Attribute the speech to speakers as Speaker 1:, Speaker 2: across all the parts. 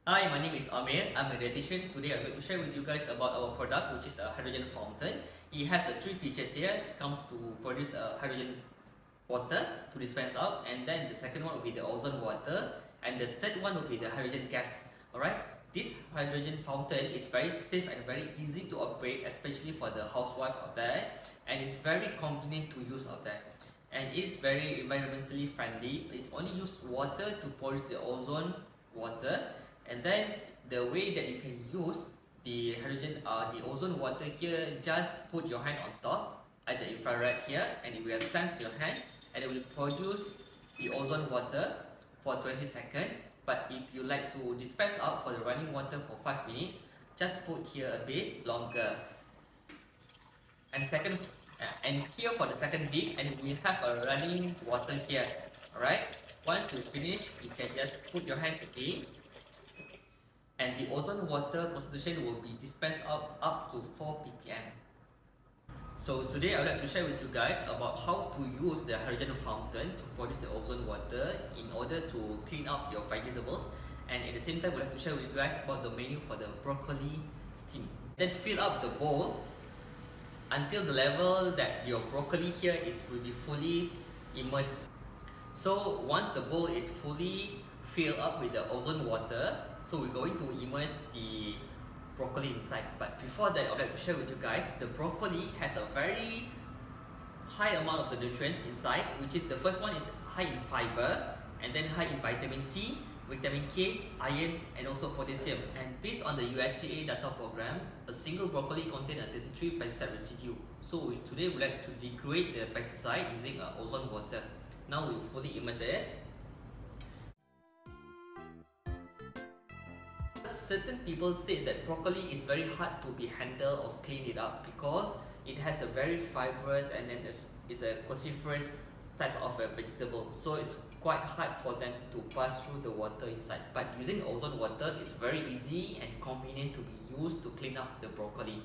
Speaker 1: Hi, my name is Amir. I'm a dietitian. Today I'm going to share with you guys about our product, which is a hydrogen fountain. It has three features here. It comes to produce hydrogen water to dispense out, and then the second one will be the ozone water, and the third one will be the hydrogen gas. Alright, this hydrogen fountain is very safe and very easy to operate, especially for the housewife out there, and it's very convenient to use out there. And it's very environmentally friendly. It's only use water to produce the ozone water. And then the way that you can use the ozone water here, just put your hand on top at the infrared here, and it will sense your hand, and it will produce the ozone water for 20 seconds. But if you like to dispense out for the running water for 5 minutes, just put here a bit longer. And here for the second dip, and we have a running water here. Alright, once you finish, you can just put your hands in, and the ozone water concentration will be dispensed out up to 4 ppm. So today I would like to share with you guys about how to use the hydrogen fountain to produce the ozone water in order to clean up your vegetables, and at the same time I would like to share with you guys about the menu for the broccoli steam. Then fill up the bowl until the level that your broccoli here will be fully immersed. So once the bowl is fully filled up with the ozone water, so we're going to immerse the broccoli inside. But before that, I would like to share with you guys, the broccoli has a very high amount of the nutrients inside, which is the first one is high in fiber, and then high in vitamin C, vitamin K, iron, and also potassium. And based on the USDA Data Program, a single broccoli contains 33 pesticide residue. So today we'd like to degrade the pesticide using ozone water. Now we fully immerse it. Certain people say that broccoli is very hard to be handled or clean it up because it has a very fibrous, and then it's a cruciferous type of a vegetable, so it's quite hard for them to pass through the water inside. But using ozone water is very easy and convenient to be used to clean up the broccoli.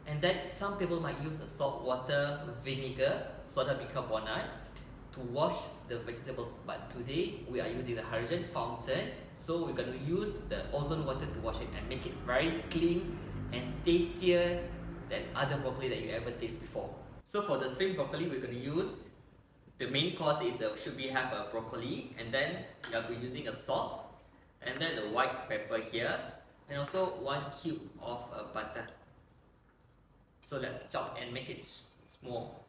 Speaker 1: And then some people might use a salt water vinegar, soda bicarbonate, to wash the vegetables, but today we are using the hydrogen fountain, so we're going to use the ozone water to wash it and make it very clean and tastier than other broccoli that you ever taste before. So for the shrimp broccoli, we're going to use, the main course is should be have a broccoli, and then we'll be using a salt, and then the white pepper here, and also 1 cube of butter. So let's chop and make it small.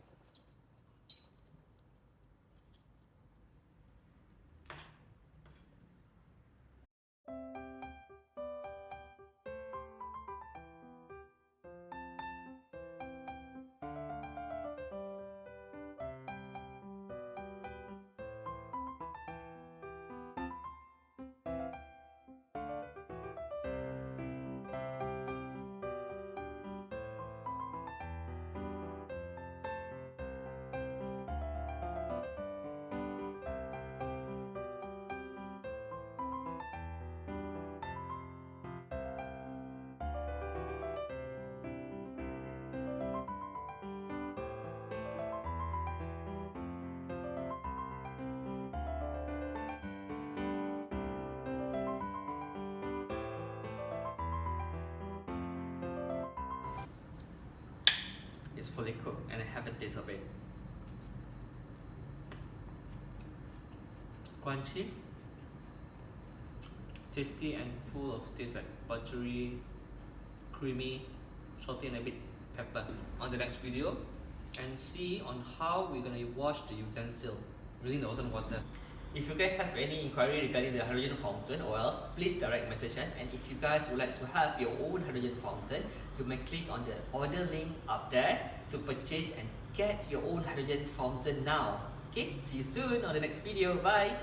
Speaker 1: It's fully cooked, and I have a taste of it. Crunchy, tasty, and full of taste, like buttery, creamy, salty, and a bit pepper. On the next video, and see on how we're gonna wash the utensil using the ozone water. If you guys have any inquiry regarding the hydrogen fountain or else, please direct message us. And if you guys would like to have your own hydrogen fountain, you may click on the order link up there to purchase and get your own hydrogen fountain now. Okay, see you soon on the next video. Bye!